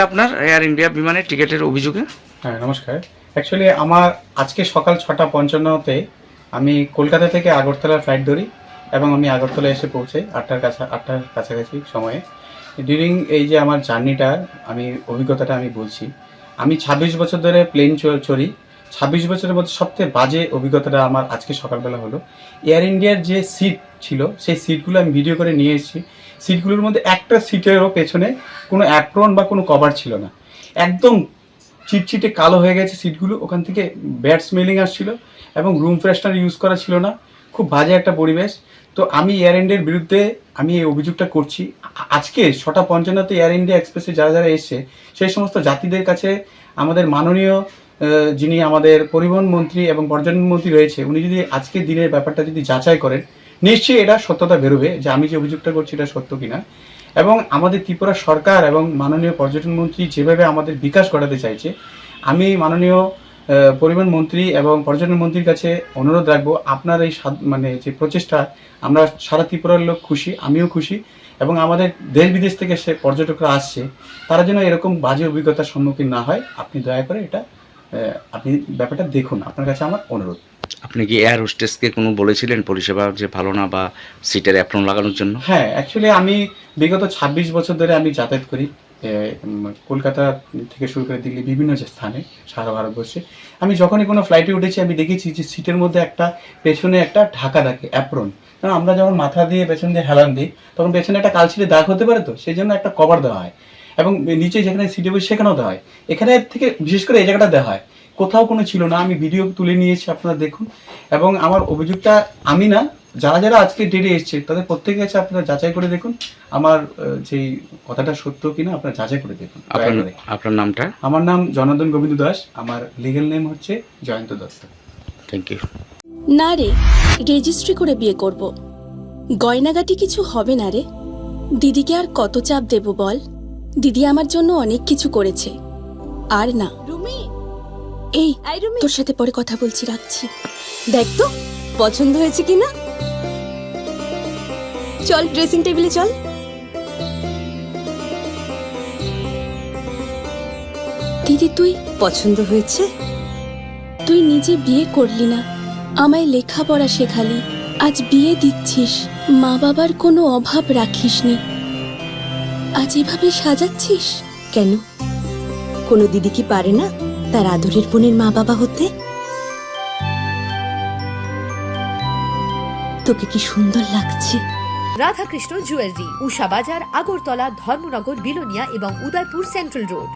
আপনার air India বিমানের টিকিটের অভিযোগে? হ্যাঁ, নমস্কার। অ্যাকচুয়ালি আমার আজকে সকাল 6:55-তে আমি কলকাতা থেকে আগরতলার ফ্লাইট ধরি এবং আমি আগরতলা এসে পৌঁছাই 8টার কাছাকাছি সময়ে। ডিউরিং এই যে আমার জার্নিটা, আমি অভিজ্ঞতাটা আমি বলছি। আমি 26 বছর ধরে প্লেন চড়ি। 26 বছরের মধ্যে সবথেকে বাজে অভিজ্ঞতাটা আমার আজকে সকালবেলা হলো। এয়ার ইন্ডিয়ার যে সিট ছিল, সেই সিটগুলো আমি ভিডিও করে নিয়ে এসেছি। সিটগুলোর মধ্যে একটা সিটেরও পেছনে কোনো অ্যাপ্রন বা কোনো কভার ছিল না। একদম চিটচিটে কালো হয়ে গেছে সিটগুলো। ওখান থেকে ব্যাড স্মেলিং আসছিল এবং রুম ফ্রেশনার ইউজ করা ছিল না। খুব বাজে একটা পরিবেশ। তো আমি এয়ার ইন্ডিয়ার বিরুদ্ধে আমি এই অভিযোগটা করছি। আজকে 6:55-তে এয়ার ইন্ডিয়া এক্সপ্রেসে যারা যারা এসছে, সেই সমস্ত যাত্রীদের কাছে আমাদের মাননীয় যিনি আমাদের পরিবহন মন্ত্রী এবং পর্যটন মন্ত্রী রয়েছে, উনি যদি আজকের দিনের ব্যাপারটা যদি যাচাই করেন, নিশ্চয়ই এটা সত্যতা বেরোবে যে আমি যে অভিযোগটা করছি এটা সত্য কিনা। এবং আমাদের ত্রিপুরা সরকার এবং মাননীয় পর্যটন মন্ত্রী যেভাবে আমাদের বিকাশ ঘটাতে চাইছে, আমি মাননীয় পরিবহন মন্ত্রী এবং পর্যটন মন্ত্রীর কাছে অনুরোধ রাখবো, আপনার এই মানে যে প্রচেষ্টা, আমরা সারা ত্রিপুরার লোক খুশি, আমিও খুশি, এবং আমাদের দেশ বিদেশ থেকে সে পর্যটকরা আসছে, তারা যেন এরকম বাজে অভিজ্ঞতার সম্মুখীন না হয়। আপনি দয়া করে এটা আপনি ব্যাপারটা দেখুন, আপনার কাছে আমার অনুরোধ। আপনি কি এয়ার হোস্টেসকে কোনো বলেছিলেন পরিষেবা যে ভালো না বা সিটের অ্যাপ্রন লাগানোর জন্য? হ্যাঁ, অ্যাকচুয়ালি আমি বিগত 26 বছর ধরে আমি যাতায়াত করি কলকাতা থেকে শুরু করে দিল্লি বিভিন্ন যে স্থানে সারা ভারতবর্ষে। আমি যখনই কোনো ফ্লাইটে উঠেছি আমি দেখেছি যে সিটের মধ্যে একটা পেছনে একটা ঢাকা থাকে অ্যাপ্রন। কারণ আমরা যখন মাথা দিয়ে পেছন দিয়ে হেলান দিই, তখন পেছনে একটা কালচিটে দাগ হতে পারে, তো সেই জন্য একটা কভার দেওয়া হয় এবং নিচে যেখানে সিটে বসে সেখানেও দেওয়া হয়। এখানে থেকে বিশেষ করে এই জায়গাটা দেওয়া হয়, কোথাও কোনো ছিল না। আমি ভিডিও তুলে নিয়েছি, আপনারা দেখুন। এবং আমার অভিযোগটা আমি না, যারা যারা আজকে ডেটে এসছে তাদের প্রত্যেকের কাছে আপনারা যাচাই করে দেখুন আমার যেই কথাটা সত্য কিনা, আপনারা যাচাই করে দেখুন। আপনার নামটা? আমার নাম জনার্দন গোবিন্দ দাস, আমার লিগ্যাল নেম হচ্ছে জয়ন্ত দত্ত। Thank you. না রে, রেজিস্ট্রি করে বিয়ে করব। গয়নাগাটি কিছু হবে না রে। দিদিকে আর কত চাপ দেব বল? দিদি আমার জন্য অনেক কিছু করেছে। আর না। এই, তোর সাথে পরে কথা বলছি, রাখছি। দেখ তো পছন্দ হয়েছে কিনা। চল ড্রেসিং টেবিলে চল। দিদি তুই পছন্দ হয়েছে? তুই নিজে বিয়ে করলি না, আমায় লেখাপড়া শেখালি, আজ বিয়ে দিচ্ছিস, মা বাবার কোনো অভাব রাখিসনি, আজ এভাবে সাজাচ্ছিস কেন? কোনো দিদি কি পারে না তার আদরের বোনের মা বাবা হতে? তোকে কি সুন্দর লাগছে। রাধাকৃষ্ণ জুয়েলারি, উষা বাজার, আগরতলা, ধর্মনগর, বিলোনিয়া এবং উদয়পুর সেন্ট্রাল রোড।